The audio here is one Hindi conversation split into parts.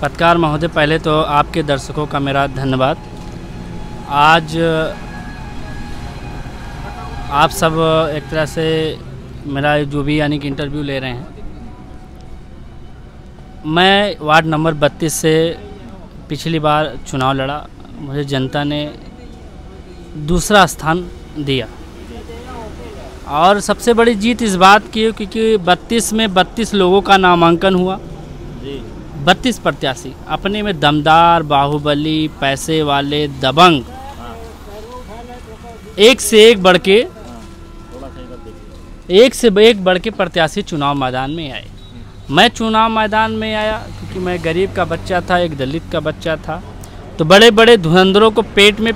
पत्रकार महोदय, पहले तो आपके दर्शकों का मेरा धन्यवाद। आज आप सब एक तरह से मेरा जो भी यानी कि इंटरव्यू ले रहे हैं। मैं वार्ड नंबर 32 से पिछली बार चुनाव लड़ा, मुझे जनता ने दूसरा स्थान दिया और सबसे बड़ी जीत इस बात की क्योंकि 32 में 32 लोगों का नामांकन हुआ। 32 प्रत्याशी अपने में दमदार, बाहुबली, पैसे वाले, दबंग, एक से एक बढ़ के प्रत्याशी चुनाव मैदान में आए। मैं चुनाव मैदान में आया क्योंकि मैं गरीब का बच्चा था, एक दलित का बच्चा था, तो बड़े बड़े धुरंधरों को पेट में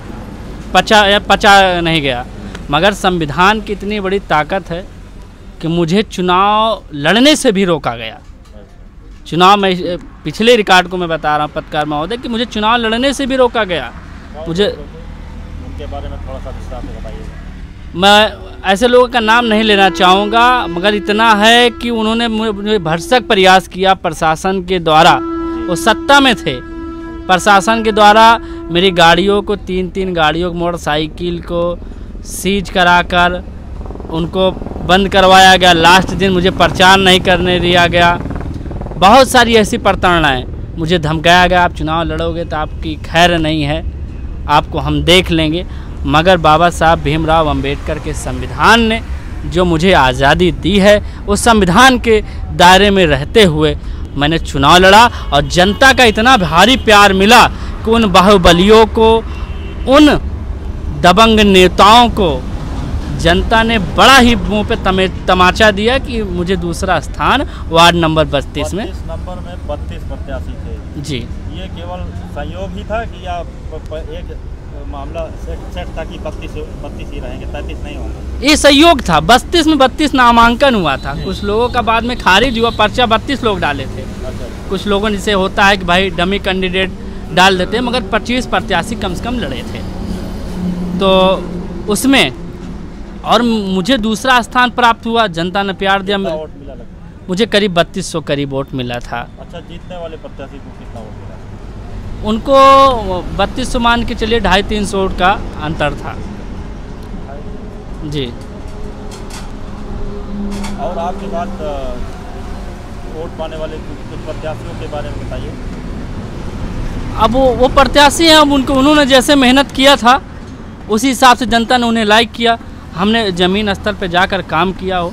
पचा नहीं गया। मगर संविधान की इतनी बड़ी ताकत है कि मुझे चुनाव लड़ने से भी रोका गया। चुनाव में पिछले रिकॉर्ड को मैं बता रहा हूँ पत्रकार महोदय कि मुझे चुनाव लड़ने से भी रोका गया। मुझे उनके बारे में थोड़ा सा विस्तार से बताइए। मैं ऐसे लोगों का नाम नहीं लेना चाहूँगा, मगर इतना है कि उन्होंने मुझे भरसक प्रयास किया प्रशासन के द्वारा। वो सत्ता में थे, प्रशासन के द्वारा मेरी गाड़ियों को 3-3 गाड़ियों को, मोटरसाइकिल को सीज कराकर उनको बंद करवाया गया। लास्ट दिन मुझे प्रचार नहीं करने दिया गया। बहुत सारी ऐसी प्रताड़नाएं, मुझे धमकाया गया, आप चुनाव लड़ोगे तो आपकी खैर नहीं है, आपको हम देख लेंगे। मगर बाबा साहब भीमराव अंबेडकर के संविधान ने जो मुझे आज़ादी दी है, उस संविधान के दायरे में रहते हुए मैंने चुनाव लड़ा और जनता का इतना भारी प्यार मिला कि उन बाहुबलियों को, उन दबंग नेताओं को जनता ने बड़ा ही मुंह पे तमाचा दिया कि मुझे दूसरा स्थान वार्ड नंबर 32 में। 32 नंबर में 32 प्रत्याशी थे जी। ये केवल संयोग ही था कि या एक मामला सेट था कि 32 ही रहेंगे, 33 नहीं होंगे? ये सहयोग था। 32 में 32 नामांकन हुआ था। कुछ लोगों का बाद में खारिज हुआ, पर्चा 32 लोग डाले थे। कुछ लोगों ने, जैसे होता है कि भाई डमी कैंडिडेट डाल देते हैं, मगर 25 प्रत्याशी कम से कम लड़े थे तो उसमें, और मुझे दूसरा स्थान प्राप्त हुआ। जनता ने प्यार दिया। वोट मिला मुझे करीब 3200 करीब वोट मिला था। अच्छा, जीतने वाले प्रत्याशी को कितना वोट मिला? उनको 3200 मान के चलिए 250-300 वोट का अंतर था जी। और आपके बाद वोट पाने वाले कुछ प्रत्याशियों के बारे में बताइए। अब वो प्रत्याशी हैं, अब उन्होंने जैसे मेहनत किया था उसी हिसाब से जनता ने उन्हें लाइक किया। हमने ज़मीन स्तर पर जाकर काम किया हो,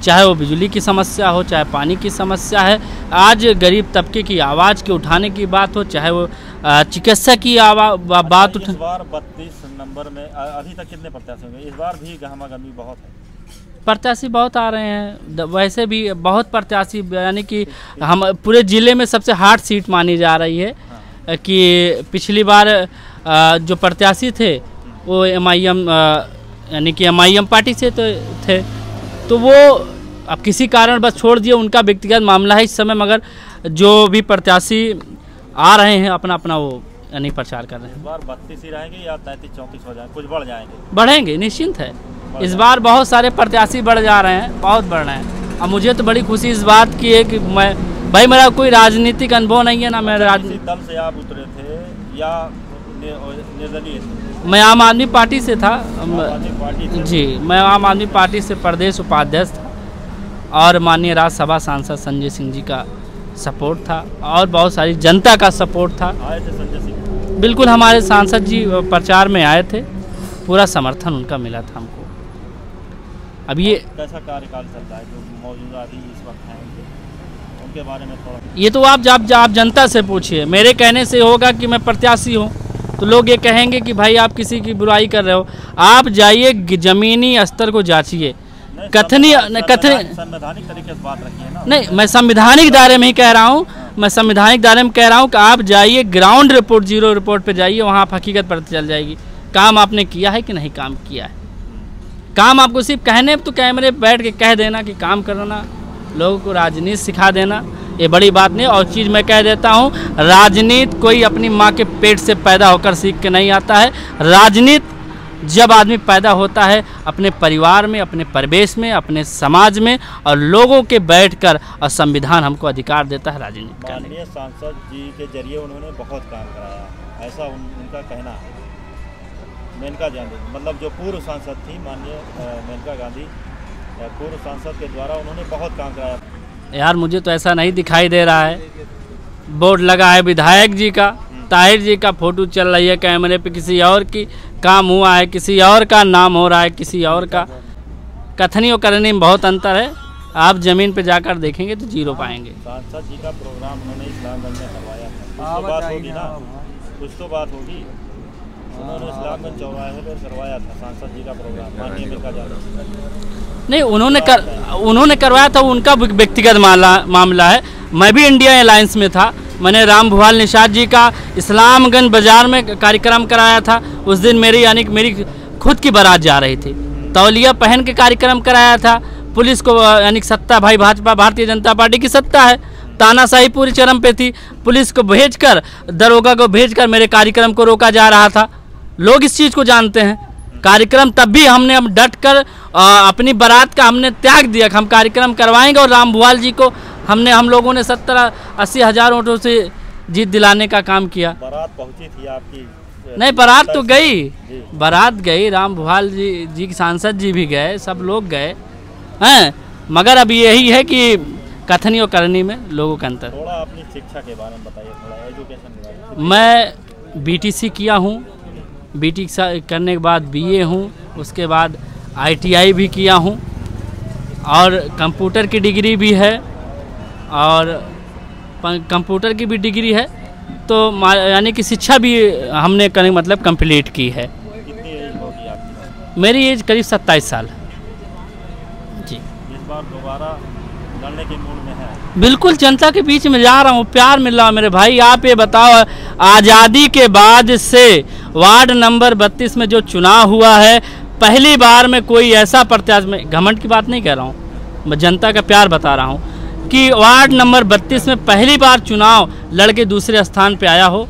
चाहे वो बिजली की समस्या हो, चाहे पानी की समस्या है, आज गरीब तबके की आवाज़ के उठाने की बात हो, चाहे वो चिकित्सा की बात उठा। इस बार 32 नंबर में अभी तक कितने प्रत्याशी होंगे? इस बार भी गहमा-गहमी बहुत है। प्रत्याशी बहुत आ रहे हैं, वैसे भी बहुत प्रत्याशी, यानी कि हम पूरे ज़िले में सबसे हार्ड सीट मानी जा रही है। कि पिछली बार जो प्रत्याशी थे वो MIM यानी कि MIM पार्टी से तो थे, तो वो अब किसी कारण बस छोड़ दिए, उनका व्यक्तिगत मामला है इस समय। मगर जो भी प्रत्याशी आ रहे हैं अपना अपना वो यानी प्रचार कर रहे हैं। इस बार 32 ही रहेंगे या 33-34 हो जाएंगे? कुछ बढ़ जाएंगे? बढ़ेंगे, निश्चिंत है। इस बार बहुत सारे प्रत्याशी बढ़ जा रहे हैं, बहुत बढ़ रहे हैं। अब मुझे तो बड़ी खुशी इस बात की है कि भाई मेरा कोई राजनीतिक अनुभव नहीं है ना। मैं राजनीतिक दल से आप उतरे थे या निर्दलीय थे? मैं आम आदमी पार्टी से था। पार्टी जी, मैं आम आदमी पार्टी से प्रदेश उपाध्यक्ष था और माननीय राज्यसभा सांसद संजय सिंह जी का सपोर्ट था और बहुत सारी जनता का सपोर्ट था। आए थे संजय सिंह? बिल्कुल, हमारे सांसद जी प्रचार में आए थे, पूरा समर्थन उनका मिला था हमको। अब ये कैसा कार्यकाल चल रहा है जो मौजूदा अभी इस वक्त हैं, उनके बारे में थोड़ा? ये तो आप जनता से पूछिए। मेरे कहने से होगा कि मैं प्रत्याशी हूँ तो लोग ये कहेंगे कि भाई आप किसी की बुराई कर रहे हो। आप जाइए ज़मीनी स्तर को जांचिए। संवैधानिक तरीके से बात रखिए ना। नहीं, मैं संवैधानिक दायरे में ही कह रहा हूँ। मैं संवैधानिक दायरे में कह रहा हूँ कि आप जाइए ग्राउंड रिपोर्ट, जीरो रिपोर्ट पे जाइए, वहाँ आप हकीकत पता चल जाएगी काम आपने किया है कि नहीं काम किया है। काम आपको सिर्फ कहने तो कैमरे बैठ के कह देना कि काम करना, लोगों को राजनीति सिखा देना, ये बड़ी बात नहीं। और चीज़ मैं कह देता हूँ, राजनीति कोई अपनी माँ के पेट से पैदा होकर सीख के नहीं आता है। राजनीति जब आदमी पैदा होता है अपने परिवार में, अपने परिवेश में, अपने समाज में, और लोगों के बैठकर और संविधान हमको अधिकार देता है राजनीति करने। माननीय सांसद जी के जरिए उन्होंने बहुत काम कराया, ऐसा उनका कहना है। मेनका गांधी, मतलब जो पूर्व सांसद थी माननीय मेनका गांधी, पूर्व सांसद के द्वारा उन्होंने बहुत काम कराया। यार मुझे तो ऐसा नहीं दिखाई दे रहा है। बोर्ड लगा है विधायक जी का, ताहिर जी का फोटो चल रही है कैमरे पे, किसी और की काम हुआ है, किसी और का नाम हो रहा है, किसी और का। कथनी और करनी में बहुत अंतर है। आप ज़मीन पे जाकर देखेंगे तो जीरो पाएंगे। सांसद जी का प्रोग्राम उन्होंने इस्लामगंज में करवाया था, कुछ तो बात होगी ना, कुछ तो बात होगी। उन्होंने इस्लामगंज चौराहे पर करवाया था सांसद जी का प्रोग्राम, माननीय मेनका गांधी। नहीं, उन्होंने करवाया था, उनका व्यक्तिगत मामला है। मैं भी इंडिया अलायंस में था। मैंने राम भुवाल निषाद जी का इस्लामगंज बाज़ार में कार्यक्रम कराया था। उस दिन मेरी खुद की बारात जा रही थी, तौलिया पहन के कार्यक्रम कराया था। पुलिस को यानी सत्ता, भाई भाजपा भारतीय जनता पार्टी की सत्ता है, तानाशाही पूरी चरम पे थी। पुलिस को भेजकर, दरोगा को भेजकर मेरे कार्यक्रम को रोका जा रहा था। लोग इस चीज़ को जानते हैं। कार्यक्रम तब भी हमने अब डट कर अपनी बारात का हमने त्याग दिया, हम कार्यक्रम करवाएंगे। और राम भुवाल जी को हम लोगों ने 70-80 हज़ार वोटों से जीत दिलाने का काम किया। बारात पहुंची थी आपकी? नहीं, बारात तो गई, बारात गई, राम भुवाल जी सांसद जी भी गए, सब लोग गए हैं। मगर अब यही है कि कथनी और करनी में लोगों का अंतर। थोड़ा अपनी शिक्षा के बारे में बताइए, थोड़ा एजुकेशन के बारे में। मैं बीटीसी किया हूँ, बीटी करने के बाद बीए हूँ, उसके बाद ITI भी किया हूँ, और कंप्यूटर की डिग्री भी है, और कंप्यूटर की भी डिग्री है। तो यानी कि शिक्षा भी हमने मतलब कंप्लीट की है। कितनी एज होगी आपकी? मेरी एज करीब 27 साल जी। इस बार दोबारा लड़ने के मूड में है? बिल्कुल, जनता के बीच में जा रहा हूँ, प्यार मिल रहा है मेरे भाई। आप ये बताओ, आज़ादी के बाद से वार्ड नंबर 32 में जो चुनाव हुआ है, पहली बार में कोई ऐसा प्रत्याशी, मैं घमंड की बात नहीं कह रहा हूँ, मैं जनता का प्यार बता रहा हूँ, कि वार्ड नंबर 32 में पहली बार चुनाव लड़के दूसरे स्थान पे आया हो,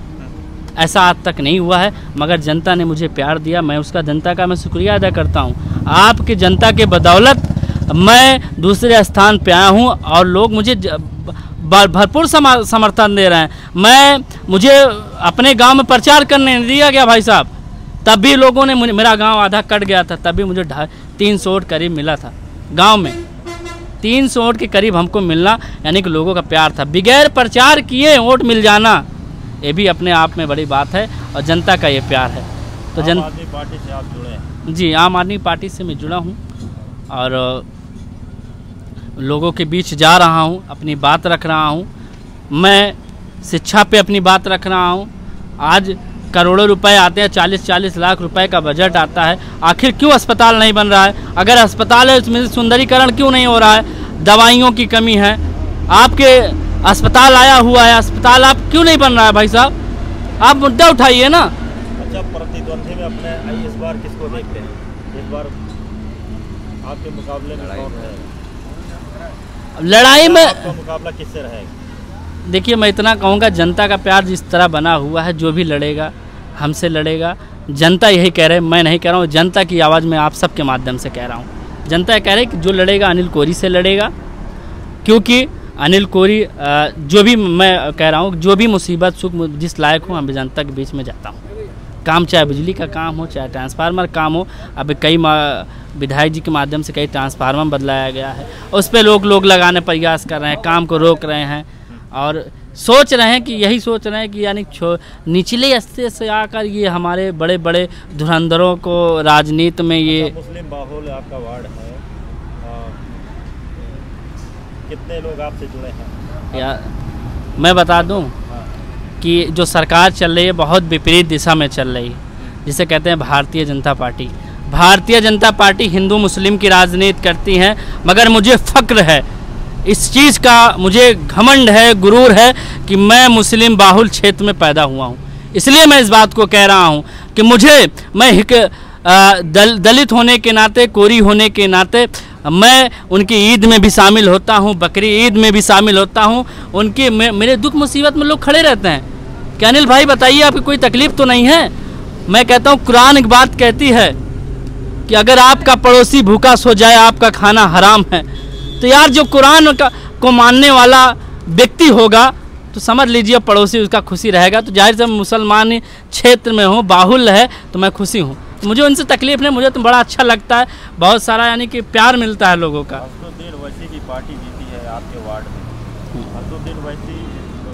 ऐसा आज तक नहीं हुआ है। मगर जनता ने मुझे प्यार दिया, मैं उसका जनता का मैं शुक्रिया अदा करता हूँ। आपकी जनता के बदौलत मैं दूसरे स्थान पे आया हूँ, और लोग मुझे भरपूर समर्थन दे रहे हैं। मुझे अपने गांव में प्रचार करने नहीं दिया गया भाई साहब, तब भी लोगों ने मेरा गांव आधा कट गया था, तब भी मुझे 300 वोट करीब मिला था। गांव में 300 वोट के करीब हमको मिलना, यानी कि लोगों का प्यार था। बगैर प्रचार किए वोट मिल जाना, ये भी अपने आप में बड़ी बात है, और जनता का ये प्यार है। तो आम आदमी पार्टी से आप जुड़े हैं? जी, आम आदमी पार्टी से मैं जुड़ा हूँ, और लोगों के बीच जा रहा हूँ, अपनी बात रख रहा हूँ। मैं शिक्षा पे अपनी बात रख रहा हूँ। आज करोड़ों रुपए आते हैं, 40-40 लाख रुपए का बजट आता है। आखिर क्यों अस्पताल नहीं बन रहा है? अगर अस्पताल है उसमें सुंदरीकरण क्यों नहीं हो रहा है? दवाइयों की कमी है। आपके अस्पताल आया हुआ है, अस्पताल आप क्यों नहीं बन रहा है भाई साहब? आप मुद्दा उठाइए ना। अच्छा, प्रतिद्वंदी में अपने इस बार किसको देखते हैं? इस बार आपके मुकाबले में कौन है? लड़ाई में आपका मुकाबला किससे रहेगा? देखिए, मैं इतना कहूँगा, जनता का प्यार जिस तरह बना हुआ है, जो भी लड़ेगा हमसे लड़ेगा। जनता यही कह रहे हैं, मैं नहीं कह रहा हूँ, जनता की आवाज़ में आप सबके माध्यम से कह रहा हूँ। जनता कह रही है कि जो लड़ेगा अनिल कोरी से लड़ेगा, क्योंकि अनिल कोरी जो भी, मैं कह रहा हूँ, जो भी मुसीबत सुख जिस लायक हूँ, हम जनता के बीच में जाता हूँ। काम चाहे बिजली का काम हो, चाहे ट्रांसफार्मर काम हो। अब कई विधायक जी के माध्यम से कई ट्रांसफार्मर बदलाया गया है, उस पर लोग लगाने प्रयास कर रहे हैं, काम को रोक रहे हैं, और सोच रहे हैं कि यही सोच रहे हैं कि यानी निचले स्तर से आकर ये हमारे बड़े बड़े धुरंधरों को राजनीति में ये। मुस्लिम बाहुल आपका वार्ड है, कितने लोग आपसे जुड़े हैं? यार मैं बता दूं कि जो सरकार चल रही है बहुत विपरीत दिशा में चल रही है, जिसे कहते हैं भारतीय जनता पार्टी। भारतीय जनता पार्टी हिंदू मुस्लिम की राजनीति करती है, मगर मुझे फ़ख्र है इस चीज़ का, मुझे घमंड है, गुरूर है कि मैं मुस्लिम बाहुल क्षेत्र में पैदा हुआ हूँ। इसलिए मैं इस बात को कह रहा हूँ कि मैं दलित होने के नाते, कोरी होने के नाते, मैं उनकी ईद में भी शामिल होता हूँ, बकरी ईद में भी शामिल होता हूँ। मेरे दुख मुसीबत में लोग खड़े रहते हैं कि अनिल भाई बताइए आपकी कोई तकलीफ़ तो नहीं है। मैं कहता हूँ कुरान एक बात कहती है कि अगर आपका पड़ोसी भूखा सो जाए आपका खाना हराम है। तो यार जो कुरान को मानने वाला व्यक्ति होगा तो समझ लीजिए पड़ोसी उसका खुशी रहेगा। तो जाहिर से मुसलमान क्षेत्र में हूँ, बाहुल्य है, तो मैं खुशी हूँ। तो मुझे उनसे तकलीफ़ नहीं, मुझे तो बड़ा अच्छा लगता है, बहुत सारा यानी कि प्यार मिलता है लोगों का। असदुद्दीन ओवैसी की पार्टी जीती है आपके वार्ड में। असदुद्दीन ओवैसी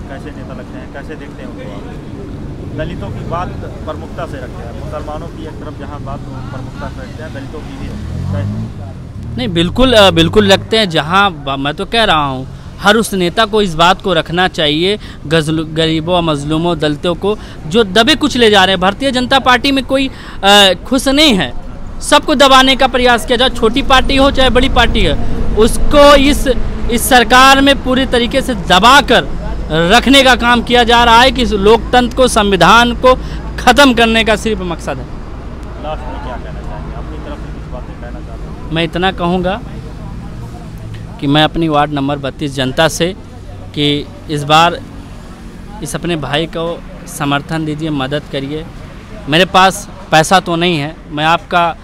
कैसे नेता लगते हैं, कैसे देखते हैं उनको? दलितों की बात प्रमुखता से रखते हैं, मुसलमानों की एक तरफ जहाँ बात प्रमुखता से रखते हैं, दलितों की भी नहीं, बिल्कुल रखते हैं। जहाँ मैं तो कह रहा हूँ हर उस नेता को इस बात को रखना चाहिए, गरीबों, मजलूमों, दलितों को जो दबे कुछ ले जा रहे हैं। भारतीय जनता पार्टी में कोई खुश नहीं है, सबको दबाने का प्रयास किया जाए, छोटी पार्टी हो चाहे बड़ी पार्टी है, उसको इस सरकार में पूरी तरीके से दबा कर रखने का काम किया जा रहा है कि लोकतंत्र को, संविधान को ख़त्म करने का सिर्फ मकसद है। लास्ट में क्या कहना चाहेंगे? अपनी तरफ से कुछ बातें कहना चाहते हैं? मैं इतना कहूँगा कि मैं अपनी वार्ड नंबर 32 जनता से कि इस बार इस अपने भाई को समर्थन दीजिए, मदद करिए। मेरे पास पैसा तो नहीं है, मैं आपका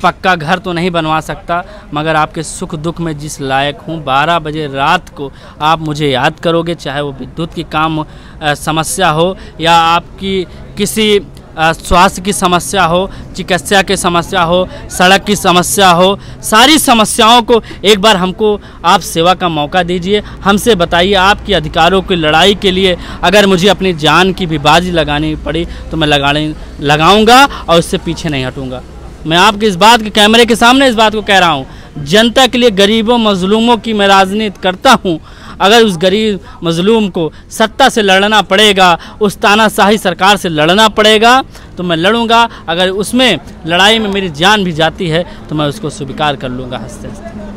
पक्का घर तो नहीं बनवा सकता, मगर आपके सुख दुख में जिस लायक हूँ, 12 बजे रात को आप मुझे याद करोगे, चाहे वो विद्युत की काम समस्या हो या आपकी किसी स्वास्थ्य की समस्या हो, चिकित्सा की समस्या हो, सड़क की समस्या हो, सारी समस्याओं को एक बार हमको आप सेवा का मौका दीजिए, हमसे बताइए। आपके अधिकारों की लड़ाई के लिए अगर मुझे अपनी जान की भी बाजी लगानी पड़ी तो मैं लगाऊंगा और उससे पीछे नहीं हटूंगा। मैं आपके इस बात के कैमरे के सामने इस बात को कह रहा हूँ, जनता के लिए, गरीबों मजलूमों की मैं राजनीति करता हूँ। अगर उस गरीब मजलूम को सत्ता से लड़ना पड़ेगा, उस तानाशाही सरकार से लड़ना पड़ेगा तो मैं लड़ूंगा। अगर उसमें लड़ाई में मेरी जान भी जाती है तो मैं उसको स्वीकार कर लूँगा हंसते हंसते।